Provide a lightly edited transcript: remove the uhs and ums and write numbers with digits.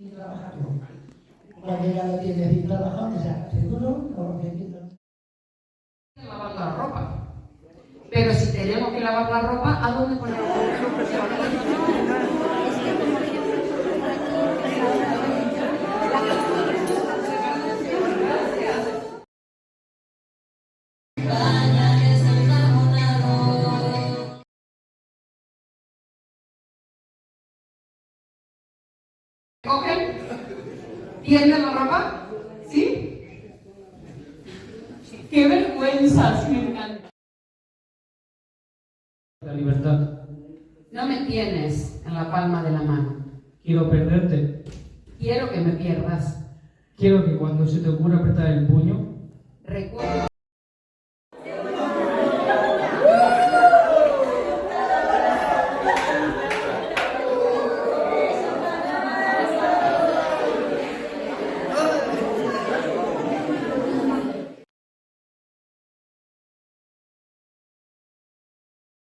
Y trabajarlo. Cuando ya lo tienes bien trabajado, o sea, seguro, lo que quieras. Lavar la ropa. Pero si tenemos que lavar la ropa, ¿a dónde ponemos la ropa? ¿Cogen? ¿Tienden la ropa? ¿Sí? ¡Qué vergüenza! Sí, me encanta. La libertad. No me tienes en la palma de la mano. Quiero perderte. Quiero que me pierdas. Quiero que cuando se te ocurra apretar el puño, Recuerda.